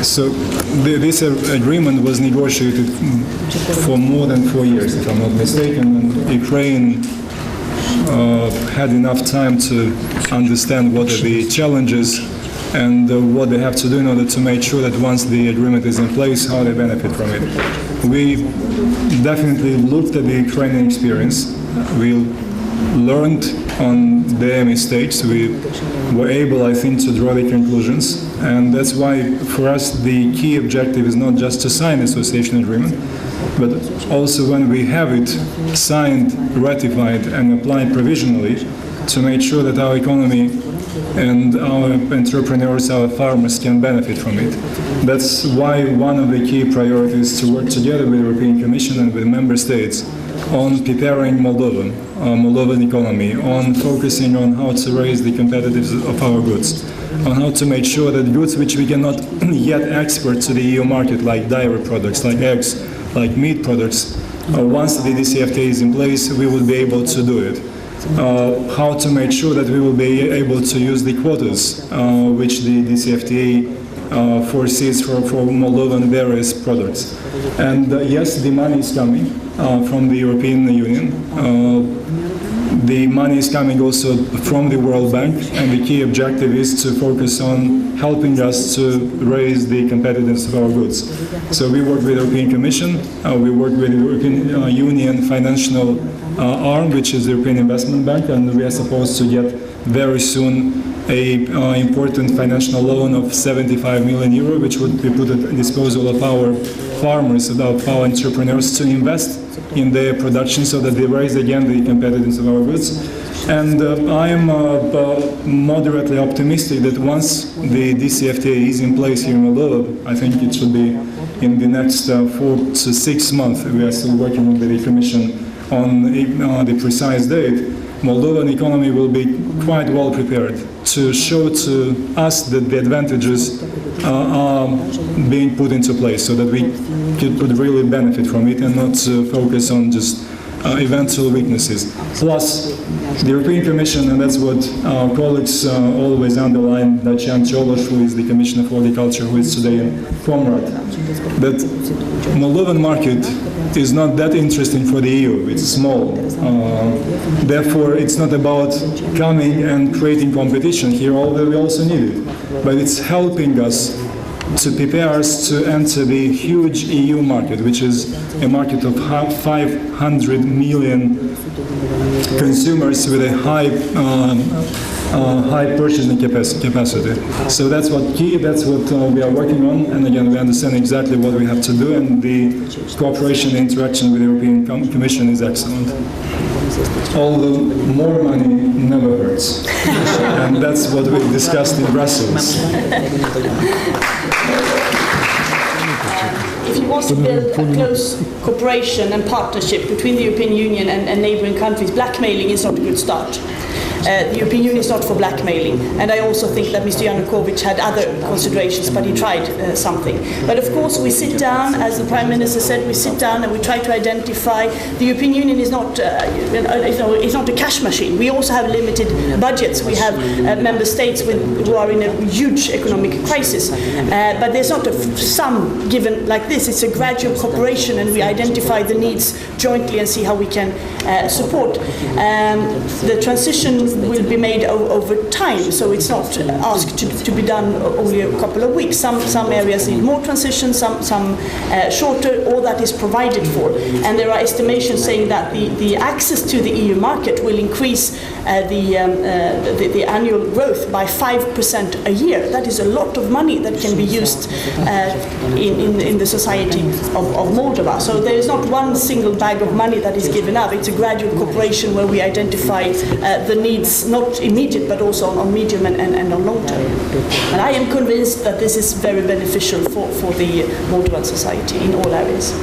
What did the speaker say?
So this agreement was negotiated for more than 4 years, if I'm not mistaken, and Ukraine had enough time to understand what are the challenges and what they have to do in order to make sure that once the agreement is in place, how they benefit from it. We definitely looked at the Ukrainian experience. We learned on their mistakes. We were able, I think, to draw the conclusions. And that's why, for us, the key objective is not just to sign the association agreement, but also when we have it signed, ratified, and applied provisionally, to make sure that our economy and our entrepreneurs, our farmers can benefit from it. That's why one of the key priorities is to work together with the European Commission and with member states on preparing Moldovan economy, on focusing on how to raise the competitiveness of our goods, on how to make sure that goods which we cannot yet export to the EU market, like dairy products, like eggs, like meat products, once the DCFTA is in place, we will be able to do it. How to make sure that we will be able to use the quotas which the DCFTA foresees for Moldovan various products. And yes, the money is coming from the European Union. The money is coming also from the World Bank, and the key objective is to focus on helping us to raise the competitiveness of our goods. So we work with the European Commission, we work with the European Union financial arm, which is the European Investment Bank, and we are supposed to get very soon an important financial loan of 75 million euro, which would be put at the disposal of our farmers, of our entrepreneurs, to invest in their production so that they raise again the competitiveness of our goods. And I am moderately optimistic that once the DCFTA is in place here in Moldova, I think it should be in the next 4 to 6 months. We are still working with the Commission on the precise date. Moldovan economy will be quite well prepared to show to us that the advantages are being put into place so that we could really benefit from it and not focus on just eventual weaknesses. Plus, the European Commission, and that's what our colleagues always underline, Dacian Cioloș, who is the Commissioner for Agriculture, who is today in Comrade, that Moldovan market is not that interesting for the EU. It's small. Therefore, it's not about coming and creating competition here, although we also need it. But it's helping us to prepare us to enter the huge EU market, which is a market of 500 million consumers with a high purchasing capacity. So that's what we are working on, and again, we understand exactly what we have to do, and the cooperation and interaction with the European Commission is excellent. Although more money never hurts, and that's what we discussed in Brussels. If you want to build a close cooperation and partnership between the European Union and neighbouring countries, blackmailing is not a good start. The European Union is not for blackmailing, and I also think that Mr. Yanukovych had other considerations, but he tried something. But of course we sit down, as the Prime Minister said, we sit down and we try to identify. The European Union is not it's not a cash machine. We also have limited budgets. We have member states who are in a huge economic crisis, but there's not a sum given like this. It's a gradual cooperation, and we identify the needs jointly and see how we can support. The transition will be made over time, so it's not asked to be done only a couple of weeks. Some areas need more transition, some shorter, all that is provided for. And there are estimations saying that the access to the EU market will increase the annual growth by 5% a year. That is a lot of money that can be used in the society of Moldova. So there is not one single bag of money that is given up. It's a gradual cooperation where we identify the needs, not immediate, but also on medium and on long term. And I am convinced that this is very beneficial for the Moldovan society in all areas.